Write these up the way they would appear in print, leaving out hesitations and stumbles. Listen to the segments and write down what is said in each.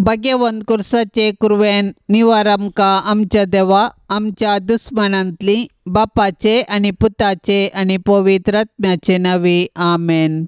भाग्यवंत कुर्साचे कुरवेन निवार आमकां आमच्या देवा आमच्या दुस्मनांतली बापाचे आनी पुताचे आनी पवित्र आत्म्याचे नांवी आमेन।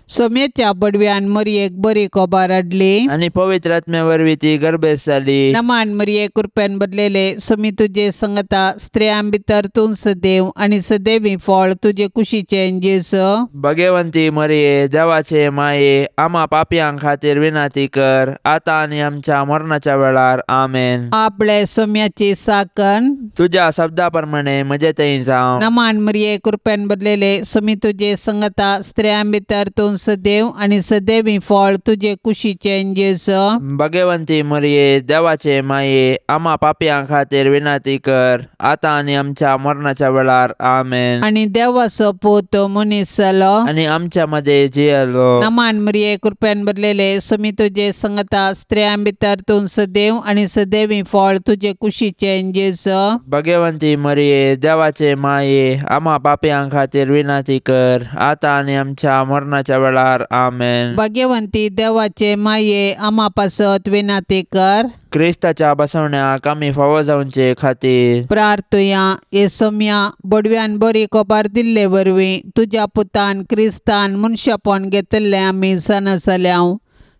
सोम्याच्या बडव्यान मरयेक बरी कोबार हाडली आणि पवित्र आत्म्या वरवीं ती गर्भेस जाली। नमान मरये कृपेन बदलेले सोमी तुजे संगता स्त्रियां भितर तूं सदैव आनी सदैवी फळ तुजे कुशीचे जेसो। भाग्यवंती मरिये देवाचे माये आम्हा पापयांक खातीर विनाती कर आता आनी आमच्या मरणाच्या वेळार आमेन। आपले सोम्याची साकन तुझ्या शब्दा प्रमाणे म्हजे थंय जावं। नमान मरये कृपेन बदलेले सोमी तुजे संगता स्त्रियां भितर तूं सदैव आनी सदैवी फळ तुजे कुशीचे जेसो। भाग्यवंती मरिये देवाचे माये आम्हा पापयांक खातीर विनाती कर आता आनी आमच्या मरणाच्या वेळार आमेन। आनी देवाचो पूत मनीस जालो आणि आमच्या मध्ये जियेलो। नमान मरये कृपेन बदलेले सोमी तुजे संगता स्त्रियां भितर तूं सदैव आनी सदैवी फळ तुजे कुशीचे जेसो। भाग्यवंती मरिये देवाचे माये आम्हा पापयांक खातीर विनाती कर आता आनी आमच्या मरणाच्या वेळार आमेन। भाग्यवंती देवाचे माये आम्हा पासत विनाती कर क्रिस्ताच्या बसवण्याक आमी फावो जावचे खातीर प्रार्थुया। ये सोम्या बडव्यान बरी कोबार दिल्ले वरवीं तुज्या पुतान क्रिस्तान मनशापण घेतले आमी सणसल्याव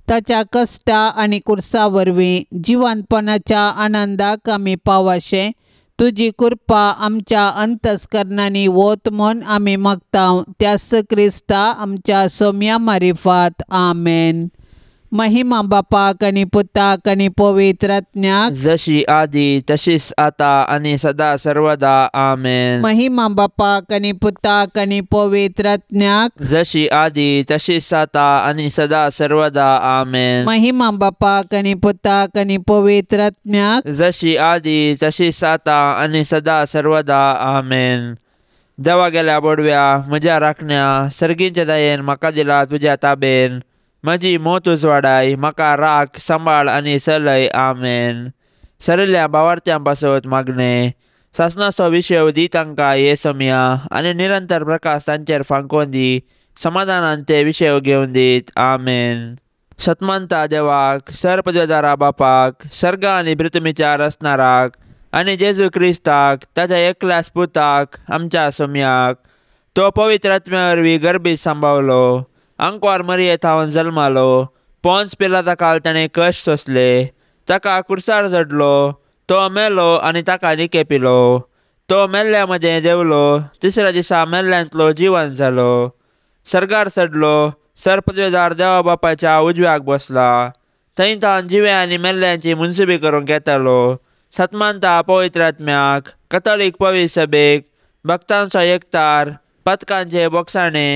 ताच्या कश्टा आनी कुर्सा वरवीं जिवंतपणाच्या आनंदाक आमी पावाशे तुजी कृपा आमच्या अंतस्करणांनी वोत म्हूण आमी मागताव त्यास क्रिस्ता आमच्या सोम्या मारिफात आमेन। महिमा बापाक आनी पुताक आनी पवित्र आत्म्याक जशी आदी तशीच आता आनी सदा सर्वदा आमेन। महिमा बापाक आनी पुताक आनी पवित्र आत्म्याक जशी आदी तशीच आता आनी सदा सर्वदा आमेन। महिमा बापाक आनी पुताक आनी पवित्र आत्म्याक जशी आदी तशीच आता आनी सदा सर्वदा आमेन। देवा गेल्या बडव्या म्हज्या राखण्या सर्गींच्या दयेन म्हाका दिला तुज्या ताबेन म्हजी मोत उजवाडाय म्हाका राख सांबाळ आनी चलय आमेन। सरल्या भावार्थ्यां पासत मागणे सासणाचो विशय दी तांकां ये सोम्या आनी निरंतर प्रकाश तांचेर फांकोवन दी समाधानान ते विशय घेवन दीत आमेन। शतमंता देवाक सरपदवेदारा बापाक सर्गा आनी पृथ्वीच्या रचणाराक आनी जेजू क्रिस्ताक ताच्या एकल्याच पुताक आमच्या सोम्याक तो पवित्र आत्म्या वरवीं गर्भीत सांबावलो आंकवार मरये थावन जल्मालो पोंच पिलाता काल ताणें कश्ट सोंसले ताका कुर्सार चडलो तो मेलो आनी ताका निकेपिलो तो मेल्ल्या मदें देवलो तिसऱ्या दिसा मेल्ल्यांतलो जिवंत जालो सर्गार चडलो सरपदवेदार देवा बापाच्या उजव्याक बसला थंय थावन जिवे आनी मेल्ल्यांची मुनसिबी करूंक येतालो। सतमानता पवित्र आत्म्याक कथोलीक पवित्र सभेक भक्तांचो एकतार पथकांचे बोगसाणे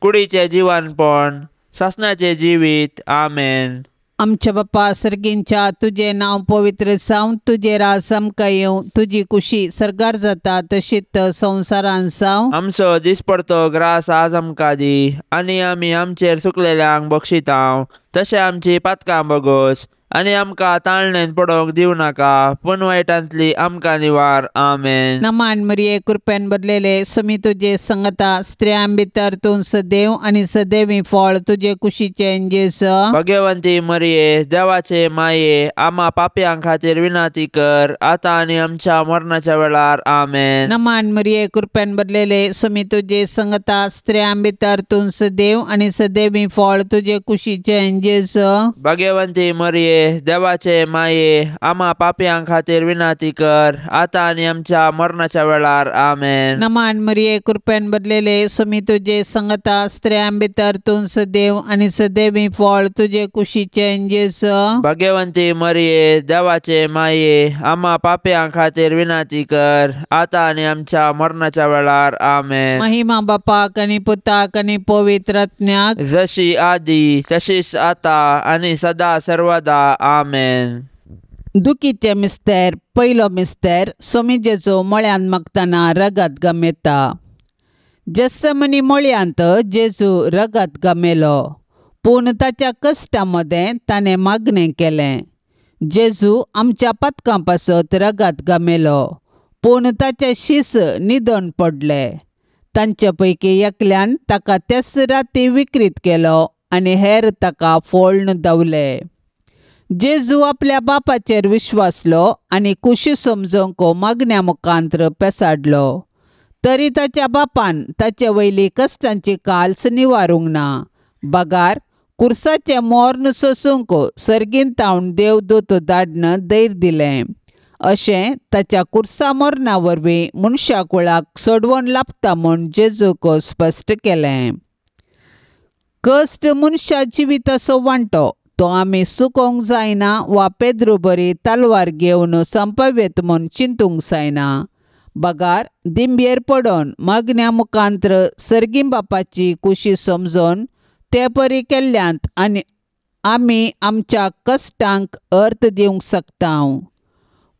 कुडीचे जिवनपण सासणाचे जिवीत आमेन। आमच्या बापा सर्गींच्या तुझे नाव पवित्र जावं तुझे राज आमकां येवं तुजी कुशी सर्गार जाता तशीच संवसारान जावं। आमचो दिसपडतो ग्रास आज आमकां दी आनी आमी आमचेर चुकलेल्यांक बक्षितांव तशें आमची पातकां बगोस आनी आमकां ताळणेन पडोवंक दिवं नाका पूण वायटांतली आमकां निवार आमेन। नमान मरये कृपेन बदलेले सोमी तुजे संगता स्त्रियां भितर तूं सदैव आनी सदैवी फळ तुजे कुशीचे जेसो। भाग्यवंती मरिये देवाचे माये आम्हा पापयांक खातीर विनाती कर आता आनी आमच्या मरणाच्या वेळार आमेन। नमान मरये कृपेन बदलेले सोमी तुजे संगता स्त्रियां भितर तूं सदैव आनी सदैवी फळ तुजे कुशीचे जेसो। भाग्यवंती मरिये देवाचे माये आम्हा पापयांक खातीर विनाती कर आता आनी आमच्या मरणाच्या वेळार आमेन। नमान मरये कृपेन बदलेले सोमी तुजे संगता स्त्रियां भितर तूं सदैव आनी सदैवी फळ तुजे कुशीचे जेसो। भाग्यवंती मरिये देवाचे माये आम्हा पापयांक खातीर विनाती कर आता आनी आमच्या मरणाच्या वेळार आमेन। महिमा बापाक आनी पुताक आनी पवित्र आत्म्याक जशी आदी तशीच आता आनी सदा सर्वदा आमेन। दुखीचे मिस्तेर पयलो मिस्तेर सोमी जेजू मळ्यान मागतना रगत गमेता। जेसमनी मळ्यांत जेजू रगत गमेलो पूण ताच्या कश्टा मदें ताणें मागणें केलें। जेजू आमच्या पातकां पासत रगत गमेलो पूण ताचे शीस निदन पडले तांचे पैकी एकल्यान ताका तेच राती विकृत केलो आनी हेर ताका फोळण दवले। जेजू आपल्या बापाचेर विश्वासलो आनी कुशी समजोवंक मागण्या मुखांत्र पेसाडलो. तरी ताच्या बापान ताचे वयली कश्टांची काल्स निवारूंक ना. बागार कुर्साचें मोर्न सोसूंक सर्गीन तावन देवदूत धाडन दैर दिलें. अशें ताच्या कुर्सा मोर्ना वरवीं मनशा कुळाक सोडवण लाभता म्हूण जेजूक स्पश्ट केलें. कश्ट मनशा जिविताचो वांटो तो आमी चुकोवंक जायना वा पेद्रू बरी तलवार घेवन संपवेत म्हूण चिंतूंक जायना. बागार दिंबयेर पडोन मागण्या मुखांत्र सर्गीं बापाची कुशी समजोन ते परी केल्ल्यांत आनी आमी आमच्या कश्टांक अर्थ दिवंक शकता.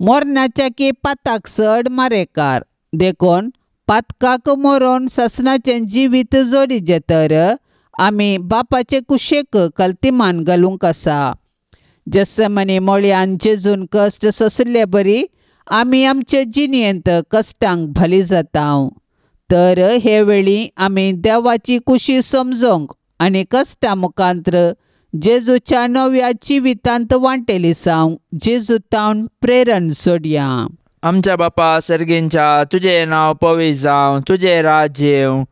मोरणाच्या की पाताक चड मारेकार देखून पातकाक मोरोन सासणाचें जिवीत जोडिचें तर आमी बापाचे कुशेक कल्तिमान घालूंक आसा. जेसमनी मोळ्यान जेजून कश्ट सोंसले बरी आमी आमचे जिणेंत कश्टांक भली जाता. तर हे वेळी आमी देवाची कुशी समजोंक आनी कश्टा मुखांत्र जेजूच्या नव्या जिवितांत वांटेली जावंक जेजू तावन प्रेरण सोडया. आमच्या बापा सर्गींच्या तुजें नांव पवित्र जावं, तुजें राज्य येवं,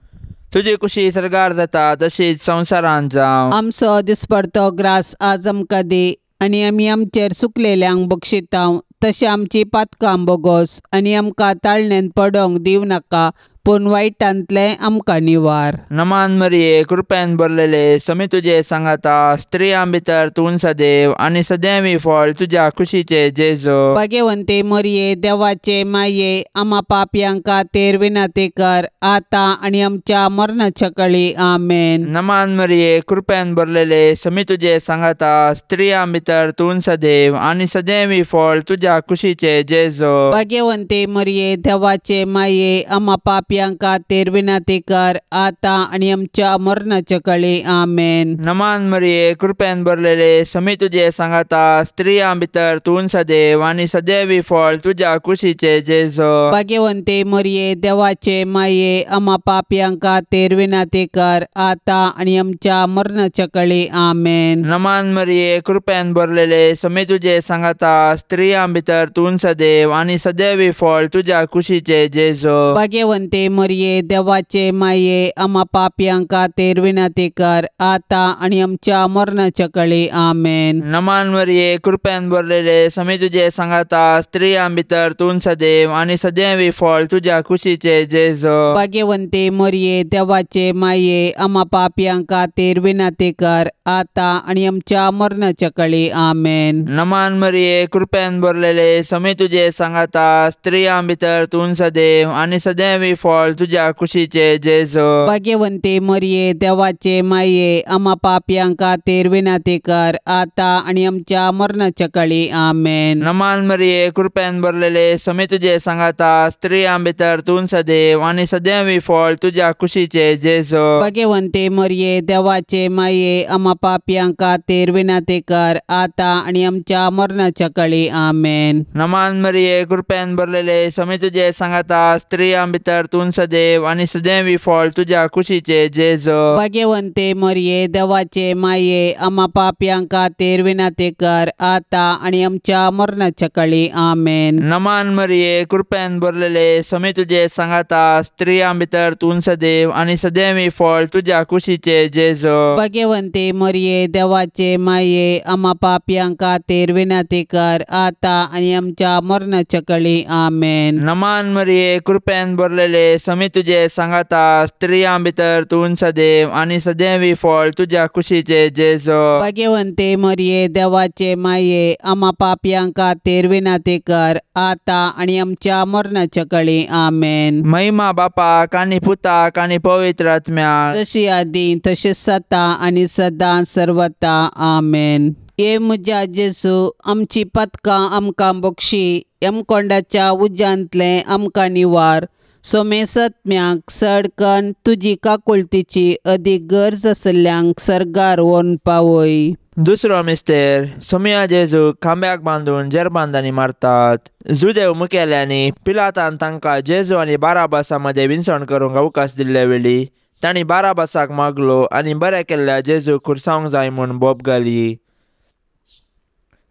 तुजी कुशी सरगार जाता तशीच संवसारांत जावं. आमचो दिसपडतो ग्रास आज आमकां दी आनी आमी आमचेर चुकलेल्यांक बक्षिता तशें आमची पातकां बोगोस आनी आमकां ताळणेंत पडोवंक दिवं नाका पूण वायटांतले आमकां निवार. नमान मरिये कृपेन भरलेले समी तुजे सांगाता स्त्रियां भितर तूं सदैव आनी सदैवी फळ तुज्या कुशीचे जेजू. भाग्यवंते मरिये देवाचे माये आम्हा पापयांक खातीर विनंती कर आतां आनी आमच्या मरणाच्या काळी आमेन. नमान मरिये कृपेन भरलेले समी तुजे सांगाता स्त्रियां भितर तूं सदैव आनी सदैवी फळ तुज्या कुशीचे जेजू. भाग्यवंते मरिये देवाचे माये आम्हा पापयांक खातीर विनंती कर आतां आनी आमच्या मरणाच्या काळी आमेन. नमान मरिये कृपेन भरलेले समी तुजे सांगाता स्त्रियां भितर तूं सदैव आनी सदैवी फळ तुज्या कुशीचे जेजू. भाग्यवंते मरिये देवाचे माये आम्हा पापयांक खातीर विनंती कर आतां आनी आमच्या मरणाच्या काळी आमेन. नमान मरिये कृपेन भरलेले समी तुजे सांगाता स्त्रियां भितर तूं सदैव आनी सदैवी फळ तुज्या कुशीचे जेजू. भाग्यवंते मरिये देवाचे माये आम्हा पापयांक खातीर विनंती कर आतां आनी आमच्या मरणाच्या काळी आमेन. नमान मरिये कृपेन भरलेले समी तुजे सांगाता स्त्रियां भितर तूं सदैव आनी सदैवी फळ तुज्या कुशीचे जेजू. भाग्यवंते मरिये देवाचे माये आम्हा पापयांक खातीर विनंती कर आतां आनी आमच्या मरणाच्या काळी आमेन. नमान मरिये कृपेन भरलेले समी तुजे सांगाता स्त्रियां भितर तूं सदैव आनी सदैवी फळ तुज्या कुशीचे जेजू. भाग्यवंते मरिये देवाचे माये आम्हा पापयांक खातीर विनंती कर आतां आनी आमच्या मरणाच्या काळी आमेन. नमान मरिये कृपेन भरलेले समी तुजे सांगाता स्त्रियां भितर तूं सदैव आनी सदैवी फळ तुज्या कुशीचे जेजू. भाग्यवंते मरिये देवाचे माये आम्हा पापयांक खातीर विनंती कर आतां आनी आमच्या मरणाच्या काळी आमेन. नमान मरिये कृपेन भरलेले समी तुजे सांगाता स्त्रियां भितर तूं सदैव आनी सदैवी फळ तुज्या कुशीचे जेजू. भाग्यवंते मरिये देवाचे माये आम्हा पापयांक खातीर विनंती कर आतां आनी आमच्या मरणाच्या काळी आमेन. नमान मरिये कृपेन भरलेले समी तुजे सांगाता स्त्रियां भितर तूं सदैव आनी सदैवी फळ तुज्या कुशीचे जेजू. भाग्यवंते मरिये देवाचे माये आम्हा पापयांक खातीर विनंती कर आतां आनी आमच्या मरणाच्या काळी आमेन. नमान मरिये कृपेन भरलेले समी तुजे सांगाता स्त्रियां भितर तूं सदैव आनी सदैवी फळ तुज्या कुशीचे जेजू. भाग्यवंते मरिये देवाचे माये आम्हा पापयांक खातीर विनंती कर आतां आनी आमच्या मरणाच्या काळी आमेन. महिमा बापाक आनी पुताक आनी पवित्र आत्म्याक जशी आदी तशेंच सता आनी सदां सर्वता आमेन. हे म्हज्या जेजू आमची पथकां आमकां बक्षी यमकोंडाच्या उज्यांतले आमकां निवार. सोमे सत्म्याक सडकन तुजी काकुळतीची अदीक गरज आसल्ल्यांक सर्गार व्हरून पावय. दुसरो मिस्तेर सोम्या जेजू खांब्याक बांदून जेरबांदांनी मारतात. जुदेव मुखेल्यांनी पिलातान तांकां जेजू आनी बाराबासा मदें विंचण करूंक अवकाश दिल्ले वेळी तांणी बाराबासाक मागलो आनी बरें केल्ल्या जेजू खुरसावंक जाय म्हूण बोब घाली.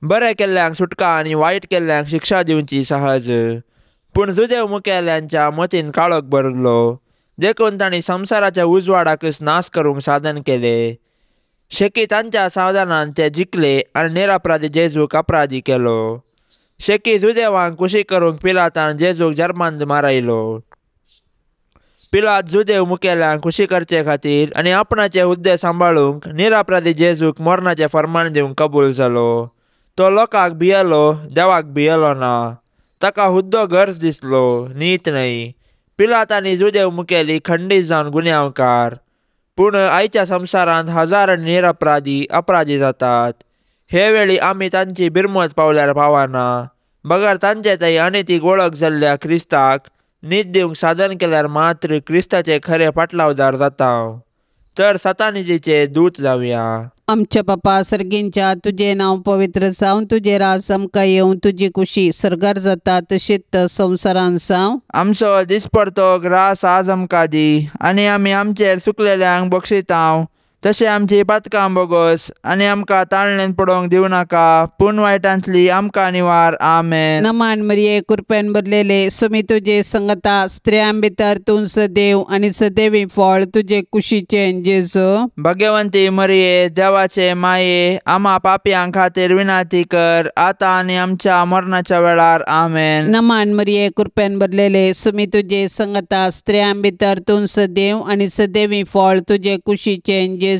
बरें केल्ल्यांक सुटका आनी वायट केल्ल्यांक शिक्षा दिवची सहज. पूण जुदेव मुखेल्यांच्या मतीन काळोख भरलो, देखून तांणी संवसाराच्या उजवाडाकच नाश करूंक साधन केले. शेकी तांच्या साधनान ते जिखले आनी निरपराधी जेजूक अपराधी केलो. शेकी जुदेवांक खुशी करूंक पिलातान जेजूक जर्मांत मारयलो. पिलात जुदेव मुखेल्यांक खुशी करचे खातीर आनी आपणाचे हुद्दे सांबाळूंक निरपराधी जेजूक मरणाचें फर्माण दिवंक कबूल जालो. तो लोकांक भियेलो, देवाक भियेलो ना. ताका हुद्दो गरज दिसलो, नीत न्हय. पिलात आनी जुदेव मुखेली खंडीत जावन गुन्यांवकार. पूण आयच्या संवसारांत हजार निरपराधी अपराधी जातात. हे वेळी आमी तांची बिरमत पावल्यार पावना. बगर तांचे थंय अनैतीक वळख जाल्ल्या क्रिस्ताक न्हीद दिवंक साधन केल्यार मात्र क्रिस्ताचे खरे पाटलावदार जाता. तर सतानितीचे दूत जावया. आमच्या बापा सर्गींच्या, तुझे नाव पवित्र जावन, तुझे राज आमकां येवं, तुजी कुशी सरकार जाता तशीच संवसारांत जावं. आमचो दिसपडतो ग्रास आज आमकां दी, आनी आमी आमचेर चुकलेल्यांक बक्षितांव, तशें आमची पातकां बोगोस आनी आमकां ताळणेंत पडोवंक दिवं नाका, पूण वायटांतली आमकां निवार. आमेन. नमान मरिये, कृपेन भरलेले, सुमी तुजे संगता, स्त्रियां भितर तूं सदैव आनी सदैवी फळ तुजे कुशीचें जेजू. भगवंती मरिये, देवाचे माये, आम्हा पापयां खातीर विनाती कर, आतां आनी आमच्या मरणाच्या वेळार. आमेन. नमान मरिये, कृपेन भरलेले, सुमी तुजे संगता, स्त्रियां भितर तूं सदैव आनी सदैवी फळ तुजे कुशीचें जेजू.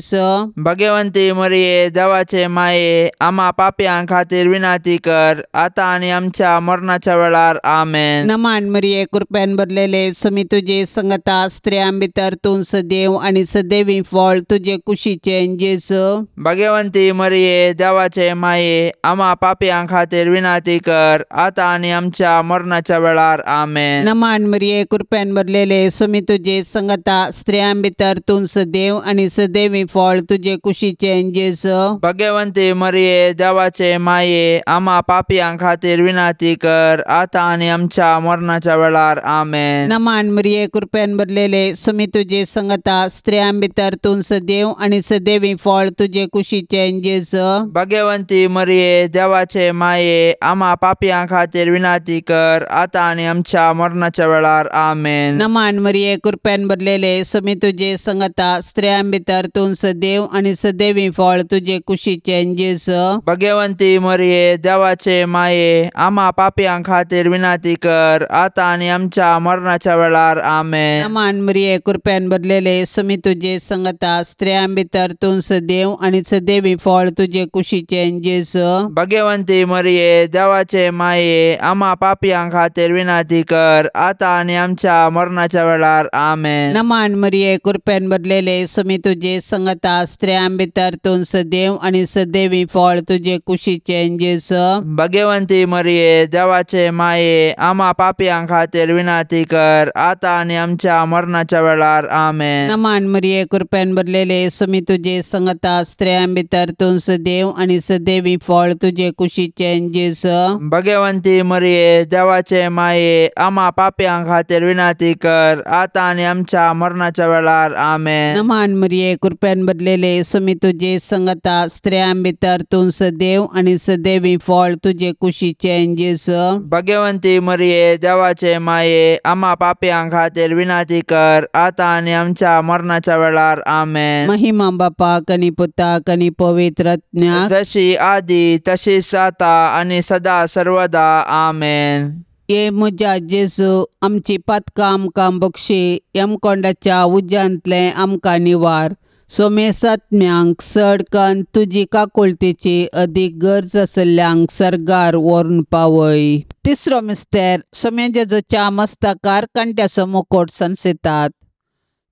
भगवंती मरिये, देवाचे माये, आम्हा पापयां खातीर विनाती कर, आतां आनी आमच्या मरणाच्या वेळार. आमेन. नमान मरिये, कृपेन भरलेले, सुमी तुजे संगता, स्त्रियां भितर तूं सदैव आनी सदैवी फळ तुजे कुशीचें जेजू. भगवंती मरिये, देवाचे माये, आम्हा पापयां खातीर विनाती कर, आतां आनी आमच्या मरणाच्या वेळार. आमेन. नमान मरिये, कृपेन भरलेले, सुमी तुजे संगता, स्त्रियां भितर तूं सदैव आनी सदैवी फळ तुजे कुशीचें जेजू. भगवंती मरिये, देवाचे माये, आम्हा पापयां खातीर विनाती कर, आतां आनी आमच्या मरणाच्या वेळार. आमेन. नमान मरिये, कृपेन भरलेले, सुमी तुजे संगता, स्त्रियां भितर तूं सदैव आनी सदैवी फळ तुजे कुशीचें जेजू. भगवंती मरिये, देवाचे माये, आम्हा पापयां खातीर विनाती कर, आतां आनी आमच्या मरणाच्या वेळार. आमेन. नमान मरिये, कृपेन भरलेले, सुमी तुजे संगता, स्त्रियां भितर तूं सदैव आनी सदैवी फळ तुजे कुशीचें जेजू. भगवंती मरिये, देवाचे माये, आम्हा पापयां खातीर विनाती कर, आतां आनी आमच्या मरणाच्या वेळार. आमेन. नमान मरिये, कृपेन भरलेले, सुमी तुजे संगता, स्त्रियां भितर तूं सदैव आनी सदैवी फळ तुजे कुशीचें जेजू. भगवंती मरिये, देवाचे माये, आम्हा पापयां खातीर विनाती कर, आतां आनी आमच्या मरणाच्या वेळार. आमेन. नमान मरिये, कृपेन भरलेले, सुमी तुजे संगता, स्त्रियां भितर तूं सदैव आनी सदैवी फळ तुजे कुशीचें जेजू. भगवंती मरिये, देवाचे माये, आम्हा पापयां खातीर विनाती कर, आतां आनी आमच्या मरणाच्या वेळार. आमेन. नमान मरिये, कृपेन भरलेले, सुमी तुजे संगता, स्त्रियां भितर तूं सदैव आनी सदैवी फळ तुजे कुशीचें जेजू. भगवंती मरिये, देवाचे माये, आम्हा पापयां खातीर विनाती कर, आतां आनी आमच्या मरणाच्या वेळार. आमेन. नमान मरिये, कृपेन भरलेले, सुमी तुजे संगता, स्त्रियां भितर तूं सदैव आनी सदैवी फळ तुजे कुशीचें जेजू. भगवंती मरिये, देवाचे माये, आम्हा पापयां खातीर विनाती कर, आतां आनी आमच्या मरणाच्या वेळार. आमेन. महिमा बापाक आनी पुताक आनी पवित्र आत्म्याक, जशी आदी तशीच आता आनी सदा सर्वदा. आमेन. ये म्हज्या जेजू, आमची पातकां आमकां बक्षी, यमकोंडाच्या उज्यांतले आमकां निवार. सोमेसात्म्यांक सडकन तुजी काकुळतेची अदीक गरज आसल्ल्यांक सरगार व्हरून पावय. तिसरो मिस्तेर, सोम्या जेजूच्या मस्तकार कांट्याचो मुकोट संसितात.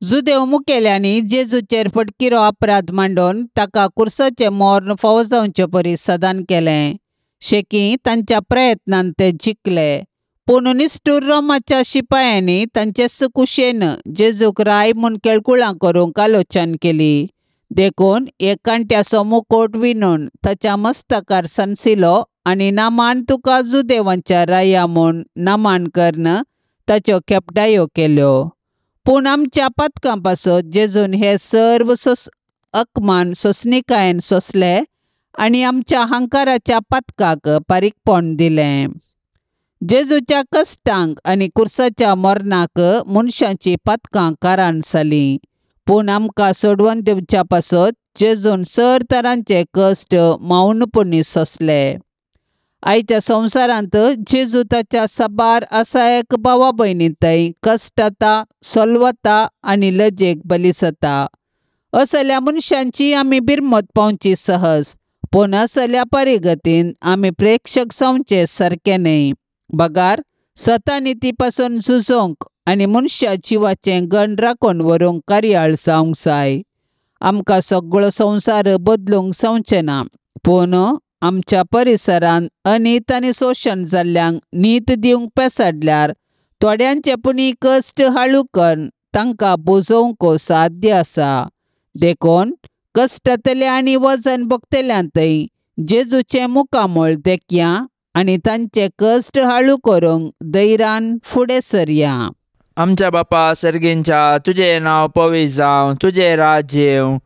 जुदेव मुखेल्यांनी जेजूचेर फटकिरो अपराध मांडून ताका कुर्साचे मोर्न फावो जावचे परी सदान केलें. शेकी तांच्या प्रयत्नान ते जिखले. पूण निश्ठूर रोमाच्या शिपायांनी तांचे सुकुशेन जेजूक राय म्हूण केळकुळां करूंक आलोचन केली. देखून एक कांट्याचो मुकोट विणून ताच्या मस्तकार संसिलो आनी नामान तुका जुदेवांच्या राया म्हूण नामान करन ताच्यो खेपडायो केल्यो. पूण आमच्या पातकां पासत जेजून हे सर्व अकमान सोंसणिकायेन सोंसले आनी आमच्या हंकाराच्या पातकाक पारीकपण दिलें. जेजूच्या कश्टांक आनी कुर्साच्या मरणाक मनशांची पातकां कारान जालीं, पूण आमकां सोडवून दिवच्या पासत जेजून सर तरांचे कश्ट मौनपणी सोंसले. आयच्या संवसारांत जेजू ताच्या साबार आसायक भावा भयणींतय कश्टाता, सोलवता आनी लजेक बली जाता. असल्या मनशांची आमी बिरमत पावची सहज, पूण असल्या परिगतीन आमी प्रेक्षक जावचे सारके न्हय. बगार सतानिती पासून झुजोंक आनी मनशा जिवाचें गण राखून व्हरूंक कार्याळ जावंक जाय. आमकां सगळो संवसार बदलूंक जावचें ना, पूण आमच्या परिसरांत अनीत आनी शोशण जाल्ल्यांक न्हीद दिवंक पेसाडल्यार थोड्यांचे पुणी कश्ट हाळू करून तांकां बुजोवंक साध्य आसा. देखून कश्टांतल्या आनी वजन भोगतल्यांतय जेजूचें मुखामोळ देखया आनी तांचे कश्ट हाळू करूंक धैर्यान फुडें सरया. आमच्या बापा सर्गींच्या, तुजें नांव पवित्र जावं, तुजें राज्य येवं,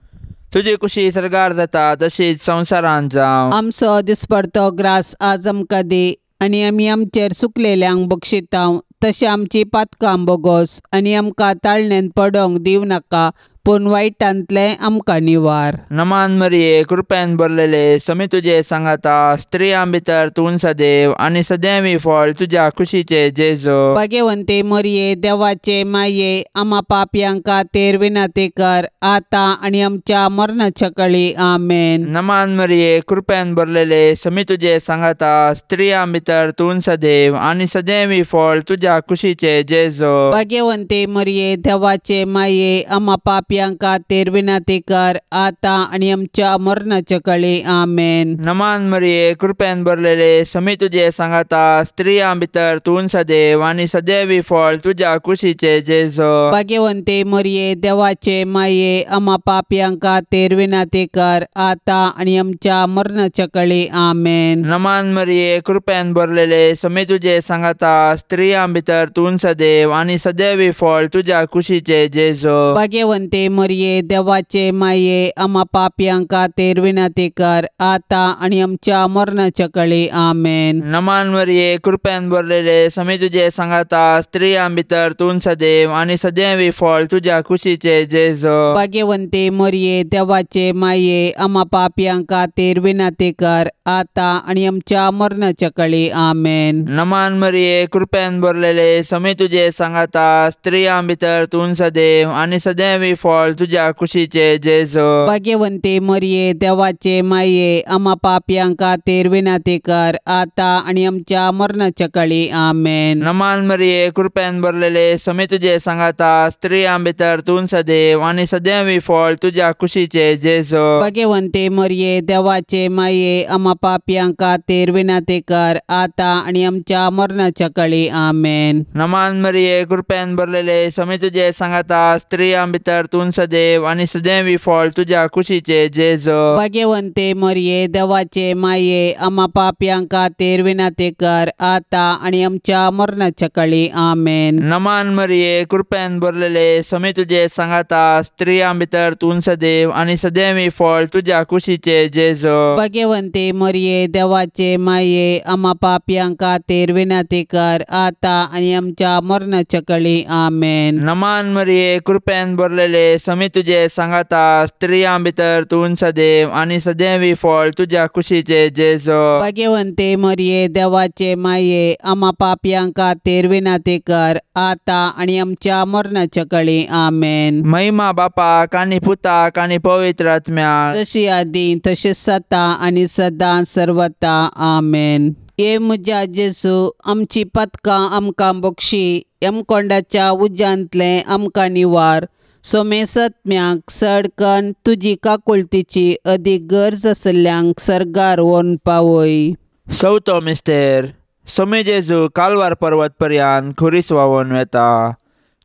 तुजी कुशी सरकार जाता तशीच संवसारांत जावं. आमचो दिसपडतो ग्रास आज आमकां दी, आनी आमी आमचेर चुकलेल्यांक बक्षितांव तशें आमची पातकां बोगोस, आनी आमकां ताळणेंत पडोवंक दिव नाका, पूण वायटांतले आमकां निवार. नमान मरिये, कृपेन भरलेले, समी तुजे सांगाता, स्त्रियां भितर तूं सदैव आनी सदैवी फळ तुज्या कुशीचे जेजू. भाग्यवंते मरिये, देवाचे माये, आम्हा पापयांक खातीर विनंती कर, आता आनी आमच्या मरणाच्या काळी आमेन. नमान मरिये, कृपेन भरलेले, समी तुजे सांगाता, स्त्रियां भितर तूं सदैव आनी सदैवी फळ तुज्या कुशीचे जेजू. भाग्यवंते मरिये, देवाचे माये, आम्हा पापयांक खातीर विनंती कर, आता आनी आमच्या मरणाच्या काळी आमेन. नमान मरिये, कृपेन भरलेले, समी तुजे सांगाता, स्त्रियां भितर तूं सदैव आनी सदैवी फळ तुज्या कुशीचे जेजू. भाग्यवंते मरिये, देवाचे माये, आम्हा पापयांक खातीर विनंती कर, आता आनी आमच्या मरणाच्या काळी आमेन. नमान मरिये, कृपेन भरलेले, समी तुजे सांगाता, स्त्रियां भितर तूं सदैव आनी सदैवी फळ तुज्या कुशीचे जेजू. भाग्यवंते मरिये, देवाचे माये, आम्हा पापयांक खातीर विनंती कर, आता आनी आमच्या मरणाच्या काळी आमेन. नमान मरिये, कृपेन भरलेले, समी तुजे सांगाता, स्त्रियां भितर तूं सदैव आनी सदैवी फळ तुज्या कुशीचे जेजू. भाग्यवंते मरिये, देवाचे माये, आम्हा पापयांक खातीर विनंती कर, आता आनी आमच्या मरणाच्या काळी आमेन. नमान मरिये, कृपेन भरलेले, समी तुजे सांगाता, स्त्रियां भितर तूं सदैव आनी सदैवी फळ तुज्या कुशीचे जेजू. भाग्यवंते मरिये, देवाचे माये, आम्हा पापयांक खातीर विनंती कर, आता आनी आमच्या मरणाच्या काळी आमेन. नमान मरिये, कृपेन भरलेले, समी तुजे सांगाता, स्त्रियां भितर तूं सदैव आनी सदैवी फळ तुज्या कुशीचे जेजू. भाग्यवंते मरिये, देवाचे माये, आम्हा पापयांक खातीर विनंती कर, आता आनी आमच्या मरणाच्या काळी आमेन. नमान मरिये, कृपेन भरलेले, समी तुजे सांगाता, स्त्रियां भितर तूं सदैव आनी सदैवी फळ तुज्या कुशीचे जेजू. भाग्यवंते मरिये, देवाचे माये, आम्हा पापयांक खातीर विनंती कर, आता आनी आमच्या मरणाच्या काळी आमेन. नमान मरिये, कृपेन भरलेले, समी तुजे सांगाता, स्त्रियां भितर तूं सदैव आनी सदैवी फळ तुज्या कुशीचे जेजू. भाग्यवंते मरिये, देवाचे माये, आम्हा पापयांक खातीर विनंती कर, आता आनी आमच्या मरणाच्या काळी आमेन. नमान मरिये, कृपेन भरलेले, समी तुजे सांगाता, स्त्रियां भितर तूं सदैव आनी सदैवी फळ तुज्या कुशीचे जेजू. भाग्यवंते मरिये, देवाचे माये, आम्हा पापयांक खातीर विनंती कर, आता आनी आमच्या मरणाच्या काळी आमेन. महिमा बापाक आनी पुताक आनी पवित्र आत्म्याक, जशी आदी तशीच सता आनी सदां सर्वता आमेन. ये म्हज्या जेजू, आमची पातकां आमकां बक्षी, यमकोंडाच्या उज्यांतले आमकां निवार. सोमे सत्म्याक सडकन तुजी काकुळतीची अदीक गरज आसल्ल्यांक सर्गार व्हरून पावय. चवथो मिस्तेर. सोमे जेजू कालवार पर्वत पर्यान खुरीस व्हांवून वेता.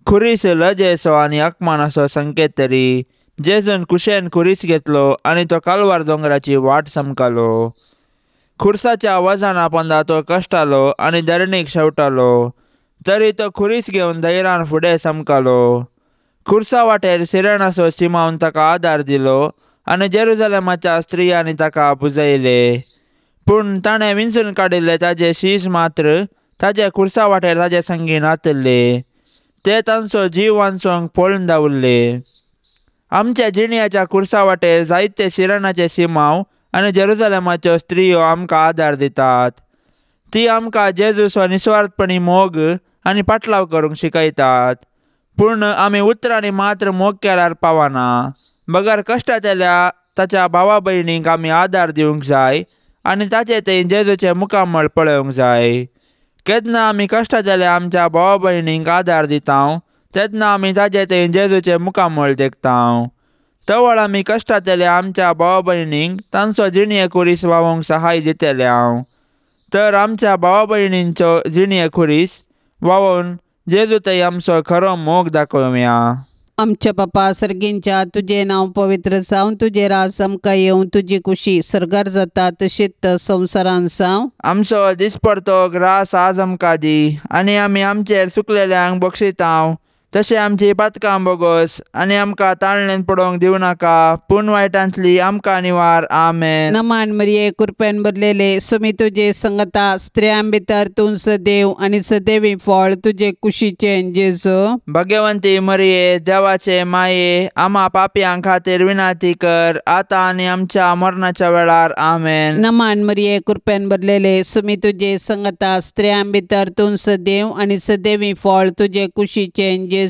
खुरीस लजेचो आनी अकमानाचो संकेत तरी जेजून कुशेन खुरीस घेतलो आनी तो कालवार दोंगराची वाट समकालो. खुर्साच्या वजना पोंदा तो कश्टालो आनी धरणीक शेवटालो, तरी तो खुरीस घेवन धैर्यान फुडें समकालो. खुर्सा वाटेर सिरणसो सिमावन ताका आदार दिलो आनी जेरुसलेमाच्या स्त्रियांनी ताका बुजयले. पूण ताणें विंचून काडिल्ले ताजे शीश मात्र ताजे खुर्सा वाटेर ताजे संगी नातल्ले. ते तांचो जीव वांचोंक पळून दावरले. आमच्या जिणयाच्या खुर्सा वाटेर जायते शिराणाचे सिमांव आनी जेरुसलेमाच्यो स्त्रियो आमकां आदार दितात. ती आमकां जेजूचो निस्वार्थपणी मोग आनी पाटलाव करूंक शिकयतात. पूण आमी उतरांनी मात्र मोग केल्यार पावना. बगर कश्टांतल्या ताच्या भावा भयणींक आमी आदार दिवंक जाय आनी ताचे थंय जेजूचें मुखामळ पळोवंक जाय. केन्ना आमी कश्टांतल्या आमच्या भावा भयणींक आदार दिता तेन्ना आमी ताचे थंय जेजूचें मुखामळ देखता. तवळ आमी कश्टांतल्या आमच्या भावा भयणींक तांचो जिणये खुरीस व्हावंक सहाय दितल्या. तर आमच्या भावा भयणींचो जिणये खुरीस व्हावून जेजू थंय आमचो खरो मोग दाखोवया. आमच्या बापा सर्गींच्या तुझे नाव पवित्र जावन तुझे राज आमकां येवं. तुजी कुशी सरगार जाता तशीच संवसारान जावं. आमचो दिसपडतो ग्रास आज आमकां दी आनी आमी आमचेर चुकलेल्यांक बक्षितांव तशें आमची पातकां बोगोस आनी आमकां ताळणेंत पडोवंक दिवं नाका पूण वायटांतली आमकां निवार. आमेन. नमान मरिये कृपेन भरलेले सुमी तुजे संगता स्त्रियां भितर तूं सदैव आनी सदैवी फळ तुजे कुशीचे जेजू. भाग्यवंती मरिये देवाचे माये आम्हा पापयांक खातीर विनाती कर आतां आनी आमच्या मरणाच्या वेळार. आमेन. नमान मरिये कृपेन भरलेले सुमी तुजे संगता स्त्रियां भितर तूं सदैव आनी सदैवी फळ तुजे कुशीचे जेजू.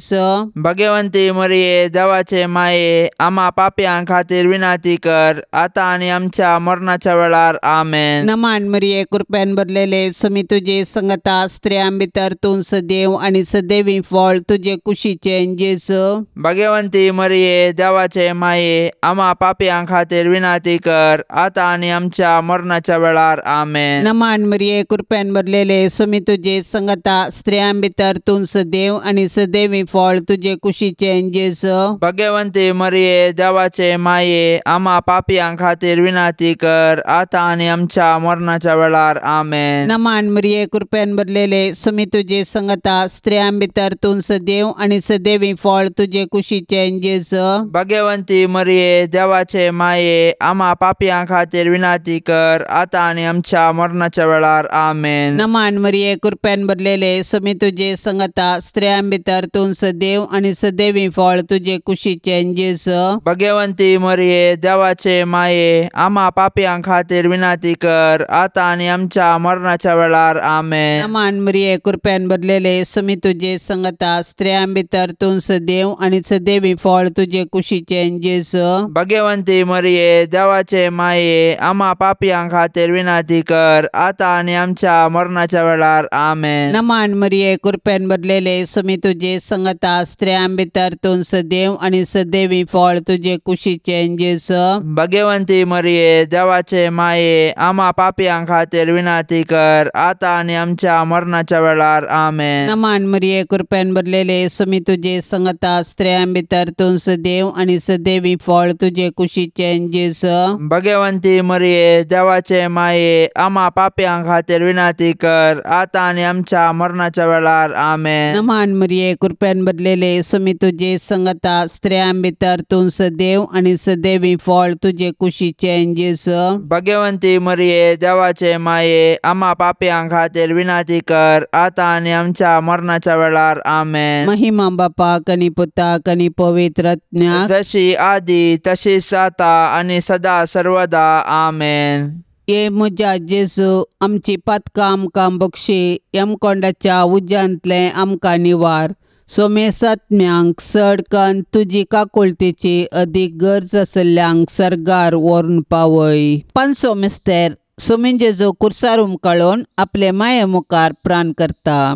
भाग्यवंती मरिये देवाचे माये आम्हा पापयांक खातीर विनाती कर आतां आनी आमच्या मरणाच्या वेळार. आमेन. नमान मरिये कृपेन भरलेले सुमी तुजे संगता स्त्रियां भितर तूं सदैव आनी सदैवी फळ तुजे कुशीचे जेजू. भाग्यवंती मरिये देवाचे माये आम्हा पापयांक खातीर विनाती कर आतां आनी आमच्या मरणाच्या वेळार. आमेन. नमान मरिये कृपेन भरलेले सुमी तुजे संगता स्त्रियां भितर तूं सदैव आनी सदैवी फळ तुजे कुशीचे जेजू. भाग्यवंती मरिये देवाचे माये आम्हा पापयांक खातीर विनाती कर आतां आनी आमच्या मरणाच्या वेळार. आमेन. नमान मरिये कृपेन भरलेले सुमी तुजे संगता स्त्रियां भितर तूं सदैव आनी सदैवी फळ तुजे कुशीचे जेजू. भाग्यवंती मरिये देवाचे माये आम्हा पापयांक खातीर विनाती कर आतां आनी आमच्या मरणाच्या वेळार. आमेन. नमान मरिये कृपेन भरलेले सुमी तुजे संगता स्त्रियां भितर तूं सदैव आनी सदैवी फळ तुजे कुशीचे जेजू. भाग्यवंती मरिये देवाचे माये आम्हा पापयांक खातीर विनाती कर आतां आनी आमच्या मरणाच्या वेळार. आमेन. नमान मरिये कृपेन भरलेले सुमी तुजे संगता स्त्रियां भितर तूं सदैव आनी सदैवी फळ तुजे कुशीचे जेजू. भाग्यवंती मरिये देवाचे माये आम्हा पापयांक खातीर विनाती कर आतां आनी आमच्या मरणाच्या वेळार. आमेन. नमान मरिये कृपेन भरलेले सुमी तुजे संगता स्त्रियां भितर तूं सदैव आनी सदैवी फळ तुजे कुशीचे जेजू. भाग्यवंती मरिये देवाचे माये आम्हा पापयांक खातीर विनाती कर आतां आनी आमच्या मरणाच्या वेळार. आमेन. नमान मरिये कृपेन भरलेले सुमी तुजे संगता स्त्रियां भितर तूं सदैव आनी सदैवी फळ तुजे कुशीचे जेजू. भाग्यवंती मरिये देवाचे माये आम्हा पापयांक खातीर विनाती कर आतां आनी आमच्या मरणाच्या वेळार. आमेन. नमान मरिये कृपेन भरलेले सुमी तुजे संगता स्त्रियां भितर तूं सदैव आनी सदैवी फळ तुजे कुशीचे जेजू. भाग्यवंती मरिये देवाचे माये आम्हा पापयांक खातीर विनाती कर आतां आनी आमच्या मरणाच्या वेळार. आमेन. महिमा बापाक आनी पुताक आनी पवित्र आत्म्याक जशी आदी तशीच आता आनी सदा सर्वदा. आमेन. ये म्हज्या जेजू आमची पातकां आमकां बक्षी यमकोंडाच्या उज्यांतले आमकां निवार. सोमेसात्म्यांक सडकन तुजी काकुळतेची अदीक गरज आसल्ल्यांक सरगार व्हरून पावय. पांचवो मिस्तेर सोमीन जेजू कुर्सार उमकळून आपले माये मुखार प्राण करता.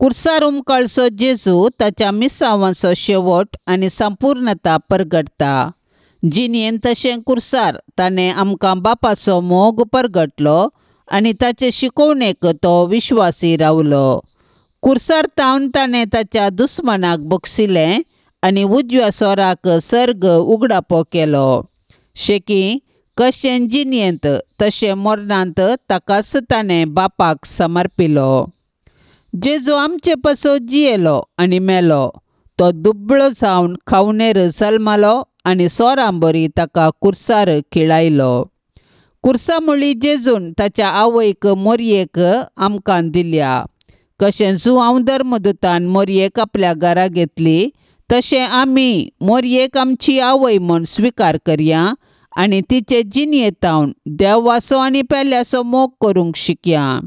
कुर्सार उमकळसो जेजू ताच्या मिसावांचो शेवट आनी संपूर्णता परगटता. जिणेन तशें कुर्सार ताणें आमकां बापाचो मोग परगटलो आनी ताचे शिकवणेक तो विश्वासी रावलो. कुर्सार तावन ताणें ताच्या दुस्मनाक बक्षिलें आनी उजव्या सोराक सर्ग उगडापो केलो. शेकी कशें जिणेंत तशें मरणांत ताकाच ताणें बापाक समर्पिलो. जेजू आमचे पासो जियेलो आनी मेलो. तो दुबळो जावन खावनेर जल्मालो आनी सोरां बरी ताका कुर्सार खिळायलो. कुर्सा मुळी जेजून ताच्या आवयक मोरयेक आमकां दिल्या. कशें जुआंव धर्मदुतान मोरयेक आपल्या घरा घेतली तशें आमी मोरयेक आमची आवय म्हूण स्विकार करया आनी तिचे जिणयेतावन देव वासो आनी पेल्याचो मोग करूंक शिकया.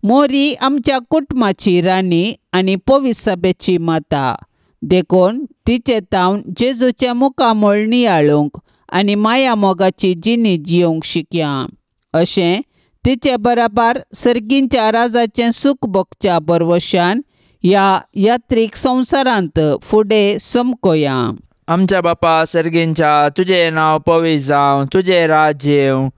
मोरी आमच्या कुटुंबाची राणी आनी पवित्र सभेची माता देखून तिचे तावन जेजूचे मुखामोळ नियाळूंक आनी माया मोगाची जिणी जियोंक शिकया. अशें तिचे बराबर सर्गींच्या राजाचें सूख भोगच्या बरवशान ह्या यात्रीक संवसारांत फुडें समकोया. आमच्या बापा सर्गींच्या, तुजें नांव पवित्र जावं, तुजें राज्य येवं,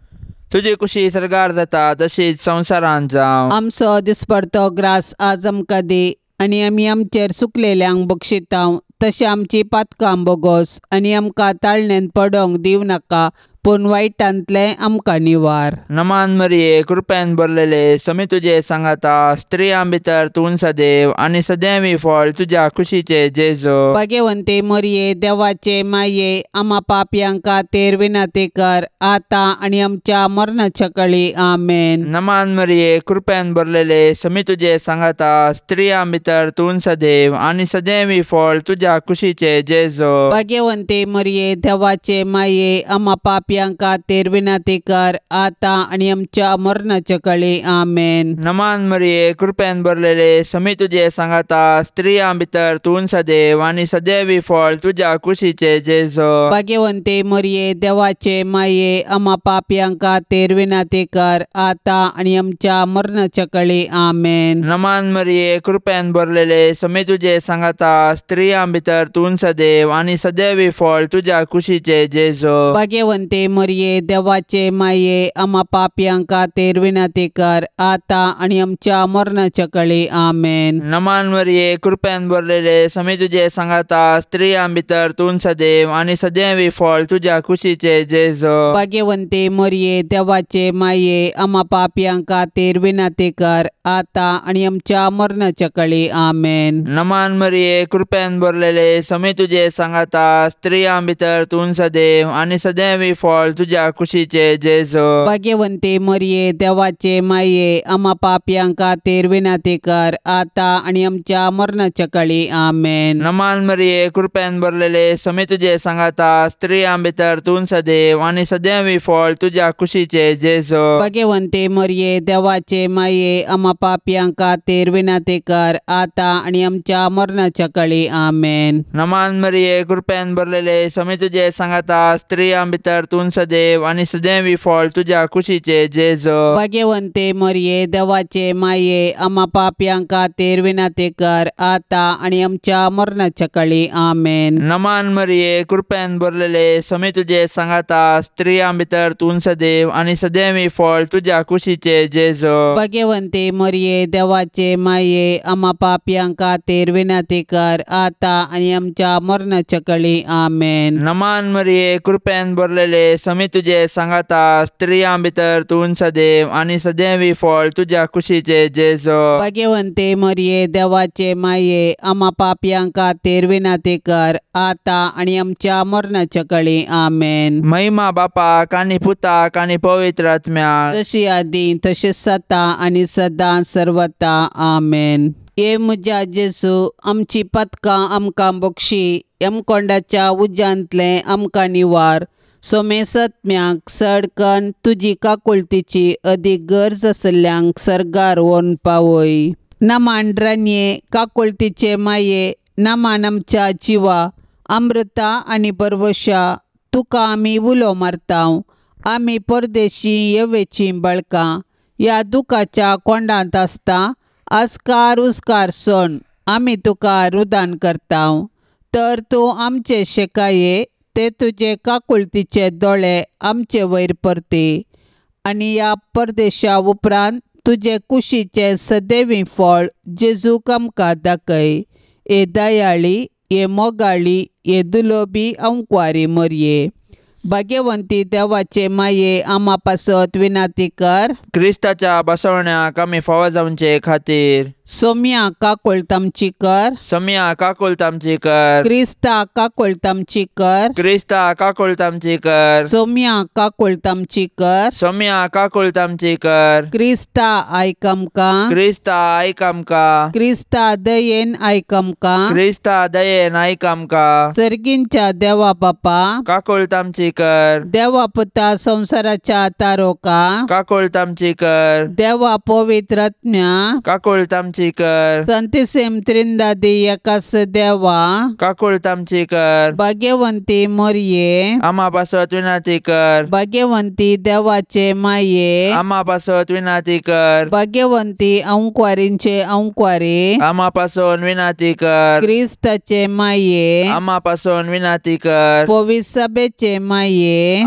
तुजी कुशी सरगार जाता तशीच संवसारांत जावं. आमचो दिसपडतो ग्रास आज आमकां दी आनी आमी आमचेर चुकलेल्यांक बक्षितांव तशें आमची पातकां बोगोस आनी आमकां ताळणेंत पडोंक दिव नाका पूण वायटांतले आमकां निवार. नमान मरिये, कृपेन भरलेले, समी तुजे सांगाता, स्त्रियां भितर तूं सदैव आनी सदैवी फळ तुज्या कुशीचे जेजू. भाग्यवंते मरिये, देवाचे माये, आम्हा पापयांक खातीर विनंती कर, आतां आनी आमच्या मरणाच्या काळी. आमेन. नमान मरिये, कृपेन भरलेले, समी तुजे सांगाता, स्त्रियां भितर तूं सदैव आनी सदैवी फळ तुज्या कुशीचे जेजू. भाग्यवंते मरिये, देवाचे माये, आम्हा पापयांक खातीर विनंती कर, आतां आनी आमच्या मरणाच्या काळी. आमेन. नमान मरिये, कृपेन भरलेले, समी तुजे सांगाता, स्त्रियां भितर तूं सदैव आनी सदैवी फळ तुज्या कुशीचे जेजू. भाग्यवंते मरिये, देवाचे माये, आम्हा पापयांक खातीर विनंती कर, आतां आनी आमच्या मरणाच्या काळी. आमेन. नमान मरिये, कृपेन भरलेले, समी तुजे सांगाता, स्त्रियां भितर तूं सदैव आनी सदैवी फळ तुज्या कुशीचे जेजू. भाग्यवंते मरिये, देवाचे माये, आम्हा पापयांक खातीर विनंती कर, आतां आनी आमच्या मरणाच्या काळी. आमेन. नमान मरिये, कृपेन भरलेले, समी तुजे सांगाता, स्त्रियां भितर तूं सदैव आनी सदैवी फळ तुज्या कुशीचे जेजू. भाग्यवंते मरिये, देवाचे माये, आम्हा पापयांक खातीर विनंती कर, आतां आनी आमच्या मरणाच्या काळी. आमेन. नमान मरिये, कृपेन भरलेले, समी तुजे सांगाता, स्त्रियां भितर तूं सदैव आनी सदैवी फळ तुज्या कुशीचे जेजू. भाग्यवंते मरिये, देवाचे माये, आम्हा पापयांक खातीर विनंती कर, आतां आनी आमच्या मरणाच्या काळी. आमेन. नमान मरिये, कृपेन भरलेले, समी तुजे सांगाता, स्त्रियां भितर तूं सदैव आनी सदैवी फळ तुज्या कुशीचे जेजू. भाग्यवंते मरिये, देवाचे माये, आम्हा पापयांक खातीर विनंती कर, आतां आनी आमच्या मरणाच्या काळी. आमेन. नमान मरिये, कृपेन भरलेले, समी तुजे सांगाता, स्त्रियां भितर तूं सदैव आनी सदैवी फळ तुज्या कुशीचे जेजू. भाग्यवंते मरिये, देवाचे माये, आम्हा पापयांक खातीर विनंती कर, आतां आनी आमच्या मरणाच्या काळी. आमेन. नमान मरिये, कृपेन भरलेले, समी तुजे सांगाता, स्त्रियां भितर तूं सदैव आनी सदैवी फळ तुज्या कुशीचे जेजू. भाग्यवंते मरिये, देवाचे माये, आम्हा पापयांक खातीर विनंती कर, आतां आनी आमच्या मरणाच्या काळी. आमेन. नमान मरिये, कृपेन भरलेले, समी तुजे सांगाता, स्त्रियां भितर तूं सदैव आनी सदैवी फळ तुज्या कुशीचे जेजू. भाग्यवंते मरिये, देवाचे माये, आम्हा पापयांक खातीर विनंती कर, आतां आनी आमच्या मरणाच्या काळी. आमेन. महिमा बापाक आनी पुताक आनी पवित्र आत्म्याक, जशी आदी तशेंच सता आनी सदां सर्वता. आमेन. ये म्हज्या जेजू, आमची पथकां आमकां बक्षी, यमकोंडाच्या उज्यांतले आमकां निवार. सोमे सत्म्याक सडकन तुजी काकुळतीची अदीक गरज आसल्यांक सरगार व्हरून पावय. नमान रान्ये, काकुळतीचे माये, नमान आमच्या जिवा, अमृता आनी बरवशा, तुका आमी उलो मारतांव. आमी परदेशी येवेची बळकां ह्या दुखाच्या कोंडांत आसता. आस्कार उस्कार सोन आमी तुका रुदान करतांव. तर तूं आमचे शेकाये, ते तुजे काकुळतीचे दोळे आमचे वयर परते आनी ह्या परदेशा उपरांत तुजे कुशीचे सदैवी फळ जेजूक आमकां दाखय. ए दयाळी, ए मोगाळी, ए दुलोबी अंकवारी मरये, भाग्यवंती देवाचे माये आम्हा पासत विनंती कर. क्रिस्ताच्या बसवण्याक आमी फावो जावचे खातीर सोम्या काकोळतामची कर. सम्या काकोलतामची कर. क्रिस्ता काकोळतामची कर. क्रिस्ता काकोलतामची कर. सोम्या काकोळतामची कर. सम्या काकोलतामची कर. क्रिस्ता आयक आमकां. क्रिस्ता आयक आमकां. क्रिस्ता दयेन आयक आमकां. क्रिस्ता दयेन आयक आमकां. सर्गींच्या देवा बापा. काकोलतामची कर. देवा पुता संसाराच्या तारोका. काकोलतामची कर. देवा पवित्रज्ञा. काकोलतामची कर. संतिसेम त्रिंदादी एकास देवा. काकोलतामची कर. भाग्यवंती मोरये. आम्हा पासत विनंती कर. भाग्यवंती देवाचे माये. आम्हा पासत विनंती कर. भाग्यवंती अंकुवारींचे अंकुवारी. आम्हा पासून विनंती कर. क्रिस्ताचे माये. आम्हा पासून विनंती कर. पवित्र सभेचे माये.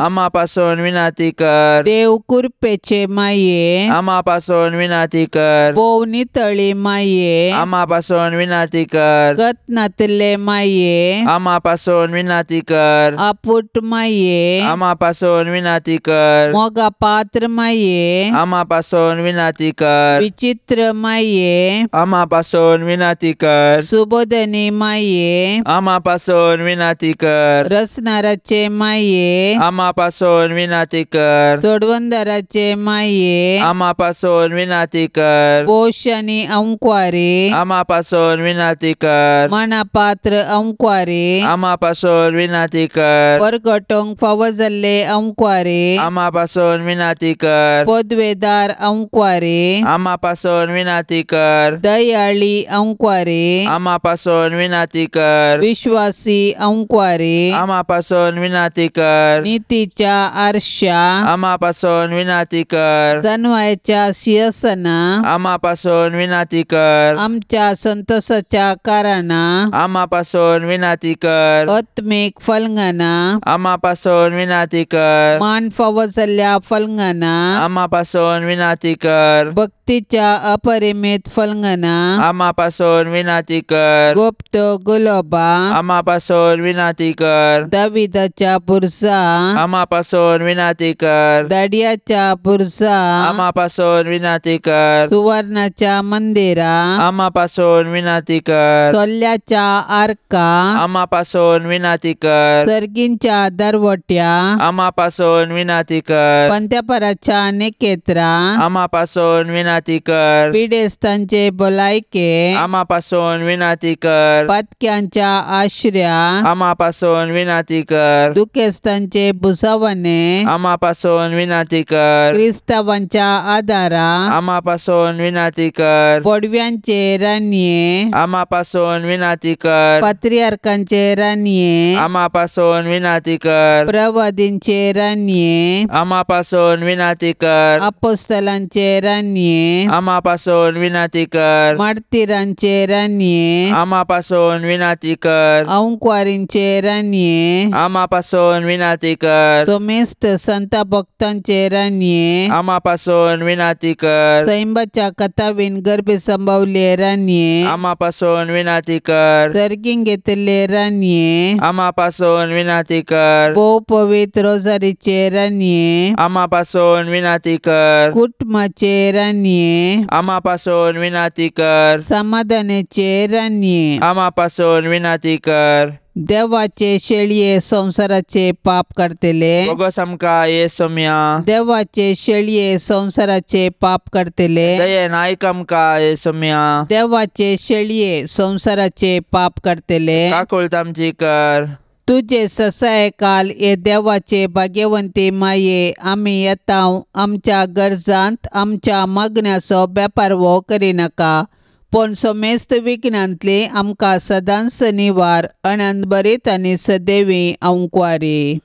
आम्हा पासून विनंती कर. देव कुरपेचे माये. आम्हा पासून विनंती कर. पोव नितळी माये. आम्हा पासून विनंती कर. गतनातले माये. आम्हा पासून विनंती कर. आपुट माये. आम्हा पासून विनंती कर. मोगा पात्र माये. आम्हा पासून विनंती कर. विचित्र माये. आम्हा पासून विनंती कर. सुबोधनी माये. आम्हा पासून विनंती कर. रसनाराचे माये. आम्हा पासून विनंती कर. सोडवंदराचे माये. आम्हा पासून विनंती कर. पोषणी अंकुवारी. आम्हा पासून विनंती कर. मनापात्र अंकुवारी. आम्हा पासून विनंती कर. परगटोंक फावो जाल्ले अंकुवारी. आम्हा पासून विनंती कर. पदवेदार अंकुवारी. आम्हा पासून विनंती कर. दयाळी अंकुवारी. आम्हा पासून विनंती कर. विश्वासी अंकुवारी. आम्हा पासून विनंती कर. नीतीच्या आरशा. आम्हा पासून विनंती कर. जानवायच्या सिंहासना. आम्हा पासून विनंती कर. आमच्या संतोषाच्या कारणा. आम्हा पासून विनंती कर. आत्मिक फलंगना. आम्हा पासून विनंती कर. मान फावो जाल्ल्या फलंगना. आम्हा पासून विनंती कर. भक्तीच्या अपरिमित फलंगना. आम्हा पासून विनंती कर. गुप्त गुलाबा. आम्हा पासून विनंती कर. दाविदाच्या पुरसा. आम्हा पासून विनंती कर. दाडियाच्या पुरसा. आम्हा पासून विनंती कर. सुवर्णाच्या मंदिरा. आम्हा पासून विनंती कर. सोल्ल्याच्या आर्का. आम्हा पासून विनंती कर. सर्गींच्या दरवट्या. आम्हा पासून विनंती कर. पंत्यापराच्या नेकेत्रा. आम्हा पासून विनंती कर. पिडेस्तांचे भलायके. आम्हा पासून विनंती कर. पातक्यांच्या आश्र्या. आम्हा पासून विनंती कर. दुखेस्तांचे बुसावणे. आम्हा पासून विनंती कर. क्रिस्तावांच्या आदारा. आम्हा पासून विनंती कर. पडव्यांचे रान्ये. आम्हा पासून विनंती कर. पात्रियार्कांचे रान्ये. आम्हा पासून विनंती कर. प्रवादींचे रान्ये. आम्हा पासून विनंती कर. अपोस्तलांचे रान्ये. आम्हा पासून विनंती कर. मार्तिरांचे रान्ये. आम्हा पासून विनंती कर. अंकुवारींचे रान्ये. आम्हा पासून विनंती कर. सोमेस्त संत भक्तांचे रान्ये. आम्हा पासून विनंती कर. सैंबाच्या कथावीन गर्भे संभवले रान्ये. आम्हा पासून विनंती कर. सर्गीन घेतले रान्ये. आम्हा पासून विनंती कर. भोव पवित्र रोजारीचे रान्ये. आम्हा पासून विनंती कर. कुटुंबाचे रान्ये. आम्हा पासून विनंती कर. समाधानाचे रान्ये. आम्हा पासून विनंती कर. देवाचे शेळये संसाराचे पाप करतले. बोगस आमकां येसुम्या. देवाचे शेळये संसाराचे पाप करतले. दयेन आयक आमकां येसुम्या. देवाचे शेळये संसाराचे पाप करतले. काकुळतामची कर. तुझे ससाय काल ये देवाचे भाग्यवंती माये. आम्ही येताव आमच्या गरजांत आमच्या मागण्याचो बेपारवो करिनाका. पण समेस्त विघ्नांतली आमकां सदांच निवार. अनंत बरीत आनी सदैवी अंकुवारी.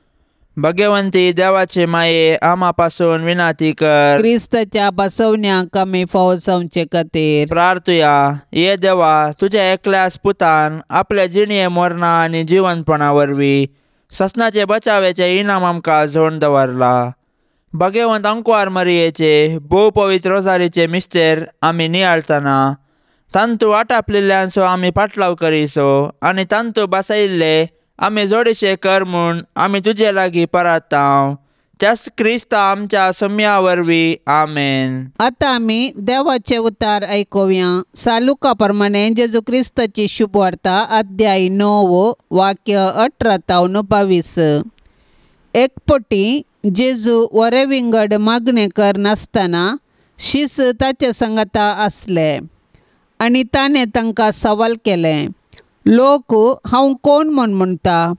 भाग्यवंती देवाचे माये आम्हा पासून विनंती कर. क्रिस्ताच्या बसवण्याक आमी फावो जावचे खातीर प्रार्थुया. ये देवा, तुझ्या एकल्याच पुतान आपल्या जिणये मरणा आनी जिवंतपणा वरवीं ससनाचे बचावेचे इनाम आमकां जोडून दवरला. भाग्यवंत अंकुवार मरियेचे भोव पवित्र रोजारीचे मिस्तेर आमी नियाळतना तांतू आटापलेल्यांचो आमी पाटलाव करिसो आनी तांतू बसयिल्ले आमी जोडीशे कर म्हूण आमी तुजे लागीं परतांव. त्याच क्रिस्ता आमच्या सम्या वरवीं. आमेन. आतां आमी देवाचे उतार आयकुया. सालुका प्रमाणे जेजू क्रिस्ताची शुभ वार्ता अध्याय 9 वाक्य 18 तावन 22. एक पटी जेजू वरे विंगड मागणे करनासतना शिस ताचे संगता आसले आनी ताणें तांकां सवाल केले, लोक हांव कोण म्हूण म्हणटा?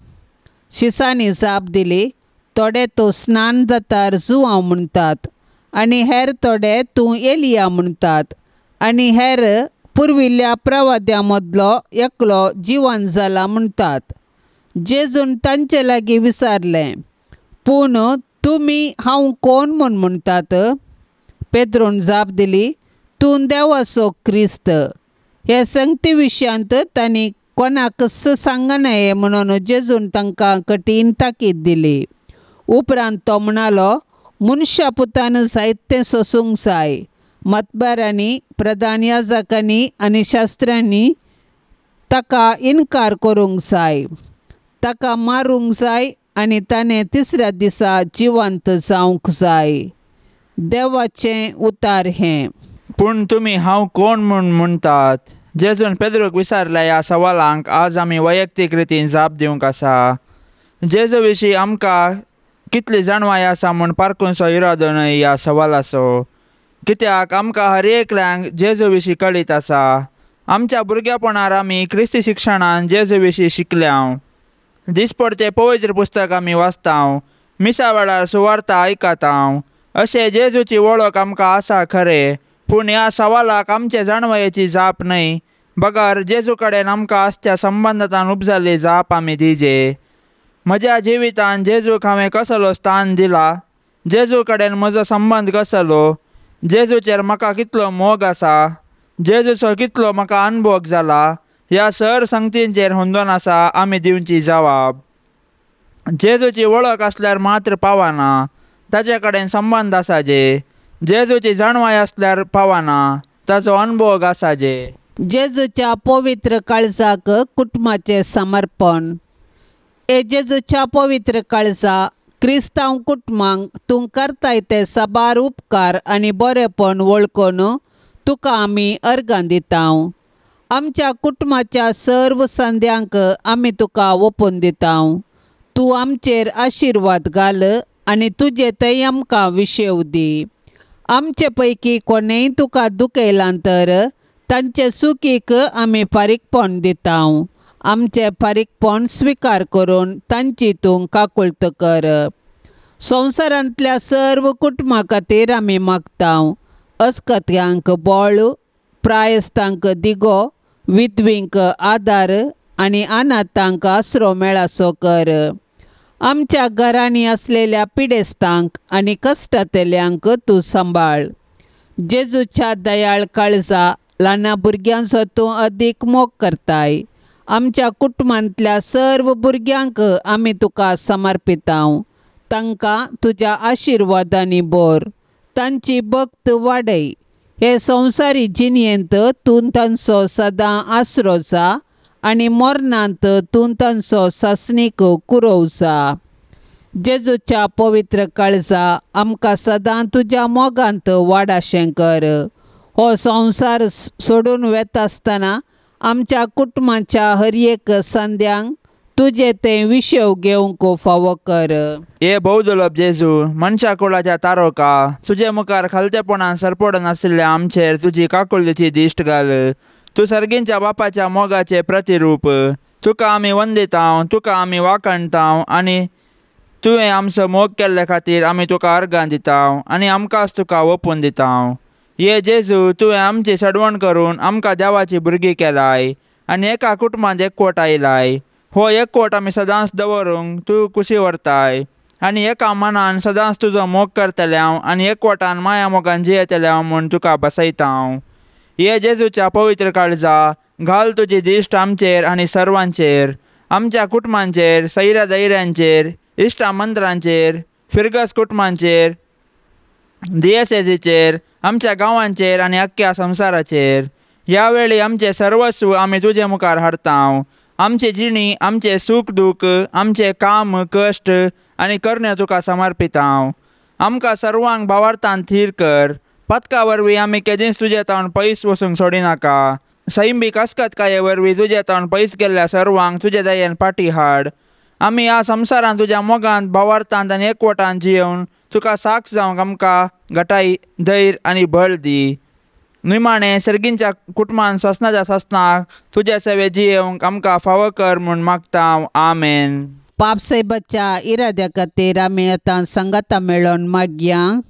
शिसांनी जाप दिली, थोडे तूं स्नान जातार जुवांव म्हणटात, आनी हेर थोडे तूं एलिया म्हणटात, आनी हेर पुर्विल्ल्या प्रवाद्यां मदलो एकलो जिवंत जाला म्हणटात. जेजून तांचे लागीं विचारलें, पूण तुमी हांव कोण म्हूण म्हणटात? पेद्रोन जाप दिली, तूं देवाचो क्रिस्त. हे संगती विशयांत तांणी कोणाकच सांगूं नये म्हणून जेजून तांकां कठीण ताकीद दिली. उपरांत तो म्हणालो, मनशा पुतान जायतें सोसूंक जाय. मतबारांनी, प्रधान याजकांनी आनी शास्त्रांनी ताका इन्कार करूंक जाय, ताका मारूंक जाय आनी ताणें तिसऱ्या दिसा जिवंत जावंक जाय. देवाचें उतार हें. पूण तुमी हांव कोण म्हूण म्हणटात? जेजून पेद्रोक विचारल्या ह्या सवालांक आज आमी वैयक्तीक रितीन जाप दिवंक आसा. जेजू विशीं आमकां कितली जाणवाय आसा म्हूण पारखुचो इरादो न्हय ह्या सवालाचो. कित्याक आमकां हर एकल्यांक जेजू विशीं कळीत आसा. आमच्या भुरगेपणार आमी क्रिस्ती शिक्षणान जेजू विशीं शिकल्यांव. दिसपडचें पवित्र पुस्तक आमी वाचतांव, मिसा वेळार सुवार्ता आयकतांव. अशें जेजूची वळख आमकां आसा खरें, पूण ह्या सवालाक आमचे जाणवयेची जाप न्हय. बगर जेजू कडेन आमकां आसच्या संबंदांतल्यान उपजाल्ली जाप आमी दिजे. म्हज्या जिवितान जेजूक हांवें कसलो स्थान दिला? जेजू कडेन म्हजो संबंद कसलो? जेजूचेर म्हाका कितलो मोग आसा? जेजूचो कितलो म्हाका अनुभव जाला? ह्या सर संगतींचेर हुंदोन आसा आमी दिवची जबाब. जेजूची वळख आसल्यार मात्र पावना, ताचे कडेन संबंद आसाजे. जेजूची जाणवाय आसल्यार पावना, ताचो अनुभव आसाजे. जेजूच्या पवित्र काळजाक कुटुंबाचें समर्पण. जेजूच्या पवित्र काळजा क्रिस्तांव कुटुंबांक तूं करताय ते साबार उपकार आनी बरेपण वळखून तुका आमी अर्गां दितांव. आमच्या कुटुंबाच्या सर्व संद्यांक आमी तुका ओपून दितांव. तूं आमचेर आशिर्वाद घाल आनी तुजे थंय आमकां विशेव दी. आमचे पैकी कोणेंय तुका दुखयलां तर तांचे सुखीक आमी फारीकपण दितांव. आमचे फारीकपण स्विकार करून तांची तूं काकुळट कर. संवसारांतल्या सर्व कुटुंबां खातीर आमी मागतांव. अस्कत्यांक बळ, प्रायस्तांक दिगो, विधवींक आदार आनी अनाथांक आसरो मेळासो कर. आमच्या घरांनी असलेल्या पिडेस्तांक आनी कश्टांतल्यांक तूं सांबाळ. जेजूच्या दयाळ काळजा ल्हाना भुरग्यांचो तूं अदीक मोग करताय. आमच्या कुटुंबांतल्या सर्व भुरग्यांक आमी तुका समर्पितांव. तांकां तुज्या आशिर्वादांनी भर. तांची भक्त वाडय. हे संवसारी जिणयेंत तूं तांचो सदां आसरो जा आनी मरणांत तूं तांचो सासणीक कुरव जा. जेजूच्या पवित्र काळजा आमकां सदां तुज्या मोगांत वाडाशें कर. हो संवसार सोडून वेता आसतना आमच्या कुटुंबाच्या हर एक संद्यांक तुजे तें विशेव घेवंक फावो कर. हे भोवदुलभ जेजू, मनशा कुळाच्या तारोका, तुजे मुखार खालचेपणान सरपड नाशिल्ल्या आमचेर तुजी काकुळतेची दिश्ट घाल. तूं सर्गींच्या बापाच्या मोगाचे प्रतिरूप. तुका आमी वंदितांव, तुका आमी वाखणटांव आनी तुवें आमचो मोग केल्ले खातीर आमी तुका अर्गां दितांव आनी आमकांच तुका ओपून दितांव. हे जेजू, तुवें आमची सडवण करून आमकां देवाची भुरगीं केलाय आनी एका कुटुंबांत एकवट आयलाय. हो एकवट आमी सदांच दवरूंक तूं कुशी व्हरताय आनी एका मनान सदांच तुजो मोग करतल्याव आनी एकवटान माया मोगान जियेतल्याव म्हूण तुका बसयतांव. हे जेजूच्या पवित्र काळजा घाल तुजी दिश्ट आमचेर आनी सर्वांचेर, आमच्या कुटुंबांचेर, सैऱ्या दैऱ्यांचेर, इश्टा मंदिरांचेर, फिरगस कुटुंबांचेर, दिएसेजीचेर, आमच्या गांवांचेर आनी अख्ख्या संवसाराचेर. ह्या वेळी आमचे सर्वस्व आमी तुजे मुखार हाडतांव. आमचे जिणी, आमचे सूख दूख, आमचे काम कश्ट आनी करण्यो तुका समर्पित हांव. आमकां सर्वांक भावार्थान थीर कर. पथका वरवीं आमी केदींच तुजे तोंड पयस वचूंक सोडिनाका. सैम खसखतकाये वरवीं तुजे तोंड पयस गेल्ल्या सर्वांक तुजे दयेन फाटीं हाड. आमी ह्या संवसारांत तुज्या मोगांत भावार्थांत आनी एकवटान जियोवन तुका साक्ष जावंक आमकां घटाय, धैर्य आनी बळ दी. निमाणें सर्गींच्या कुटुंबान ससनाच्या ससनाक तुजे सेवे जियोवंक आमकां फावो कर म्हूण मागता हांव. आमेन. पाप से बच्चा इराद्या खातीर आमी आतां संगता मेळोन मागया.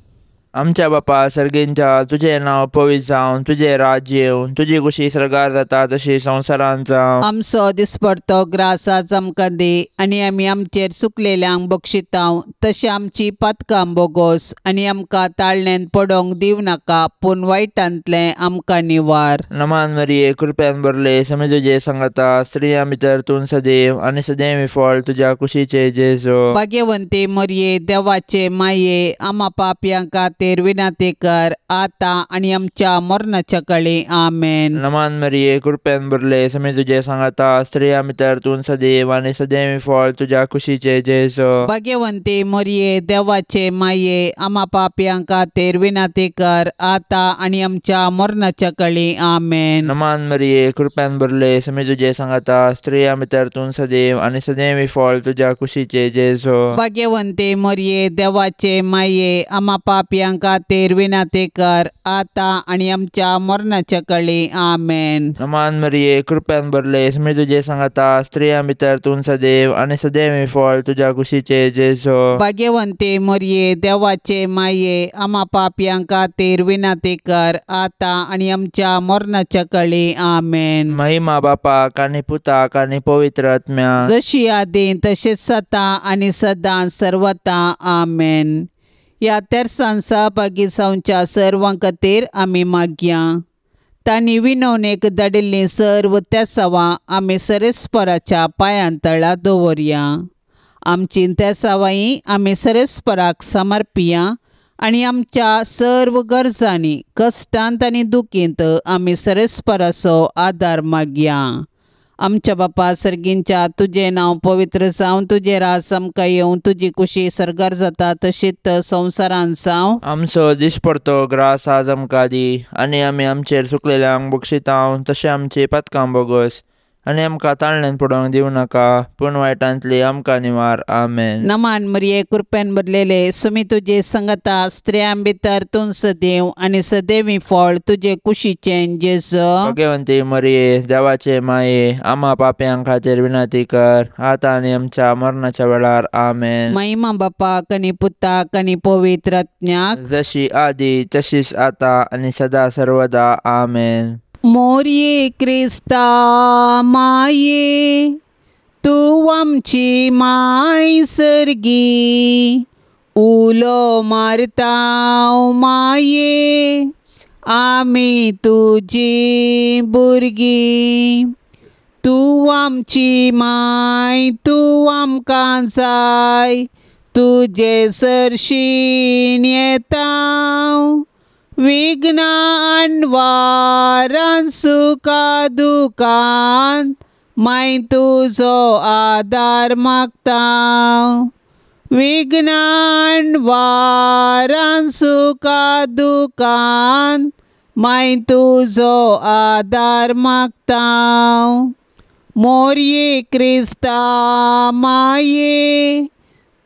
आमच्या बापा सर्गींच्या तुझें नांव पवित्र जावन तुझें राज्य येवन तुजी कुशी स्वर्गार जाता तशी संवसारांत जावं. आमचो दिसपडतो ग्रास आज आमकां दे आनी आमी आमचेर चुकलेल्यांक बक्षितांव तशें आमची पातकां बोगोस आनी आमकां ताळण्यांत पडोवंक दिव नाका पूण वायटांतलें आमकां निवार. नमान मरिये कृपेन भरले समी तुजे सांगता स्त्रियां भितर तूं सदैव आनी सदैव फळ तुज्या कुशीचे जेजो. भाग्यवंते मरये देवाचे माये आमा पापयां खातीर विनाती कर आतां आनी आमच्या मरणाच्या कळे. आमेन. नमान मरिये कृपेन भरले समी तुजे सांगता स्त्रियां भितर तूं सदैव आनी सदैव फळ तुज्या कुशीचे जेजो. भाग्यवंते मरये देवाचे माये आमा पापयां खातीर विनाती कर आतां आनी आमच्या मरणाच्या कळे. आमेन. नमान मरिये कृपेन भरले समी तुजे सांगता स्त्रियां भितर तूं सदैव आनी सदैव फळ तुज्या कुशीचे जेजो. भाग्यवंते मरये देवाचे माये आमा पापयां खातीर विनाती कर आतां आनी आमच्या मरणाच्या कळे. आमेन. नमान मरिये कृपेन भरले समी तुजे सांगता स्त्रियां भितर तूं सदैव आनी सदैव फळ तुज्या कुशीचे जेजो. भाग्यवंते मरये देवाचे माये आमा पापयां खातीर विनाती कर आतां आनी आमच्या मरणाच्या कळे. आमेन. महिमा बापाक आनी पुताक आनी पवित्र आत्म्या जशी आदीं तशेंच जाता आनी सदां सर्वता. आमेन. ह्या तेर्सान सहभागी जावच्या सर्वां खातीर आमी मागया. तांणी विनवणेक धाडिल्लीं सर्व तेसावां आमी सरेस्पराच्या पांयां तळा दवरया. आमची तेसावांय आमी सरेस्पराक समर्पिया आनी आमच्या सर्व गरजांनी कश्टांत आनी दुखींत आमी सरेस्पराचो आदार मागया. आमच्या बापा सर्गींच्या तुजें नांव पवित्र जावन तुजें रास आमकां येवं तुजी कुशी सर्गार जाता तशीच संवसारांत जावं. आमचो दिसपडतो ग्रास आज आमकां दी आनी आमी आमचेर चुकलेल्यांक बक्षितांव तशें आमची पातकां बोगोस आनी आमकां ताळण्यांत पडोवंक दिवं नाका पूण वायटांतली आमकां निवार. आमेन. नमान मरिये कृपेन भरलेले समी तुजे संगता स्त्रियां भितर तूं सदैव आनी सदैवी फळ तुजे कुशीचें जेजो. भाग्यवंती मरिये देवाचे माये आमा पापयां खातीर विनाती कर आतां आनी आमच्या मरणाच्या वेळार. आमेन. महिमा बापाक आनी पुताक आनी पवित्र आत्म्याक जशी आदी तशीच आतां आनी सदा सर्वदा. आमेन. मोरये क्रिस्ता माये तू आमची माय सर्गी उलो मारताव माये आमी तुजी भुरगीं. तू आमची माय तू आमकां जाय तुजे सरशीन येताव. विघ्नान वारान सुखा दुखान माय तुजो आदार मागताव. विघ्नान वारान सुखा दुखान माय तुजो आदार मागताव. मोरये क्रिस्ता माये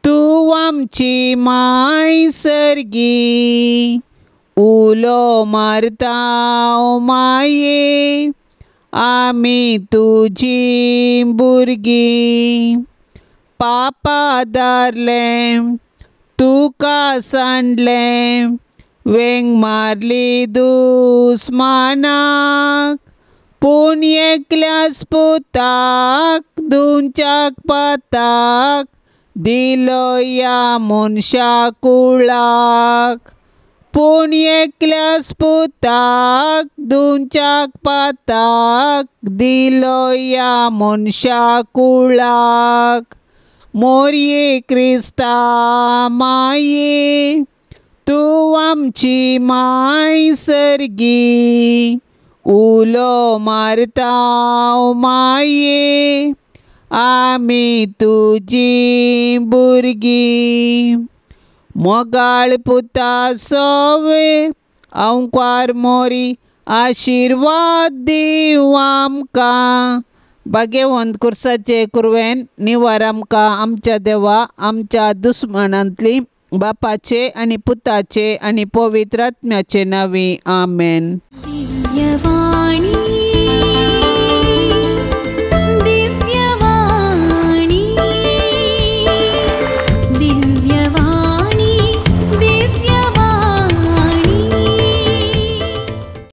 तू आमची माय सर्गी उलो मारताव माये आमी तुजी भुरगीं. पापा दारलें तुका सांडलें वेंग मारली दुस्मानाक पूण एकल्याच पुताक दुंच्याक पाताक दिलो या मनशा कुळाक. पूण एकल्याच पुताक दुंच्याक पाताक दिलो या मनशा कुळाक. मोरये क्रिस्ता माये तू आमची माय सर्गी उलो मारताव माये आमी तुजी भुरगीं मोगाळ पुता सवे अंकार मोरी आशिर्वाद दिव आमकां भाग्यवंत कुर्साचे कुरवेन निवार आमकां आमच्या देवा आमच्या दुस्मनांतली बापाचे आनी पुताचे आनी पवित्र आत्म्याचे नांवी आमेन. दिव्यवाणी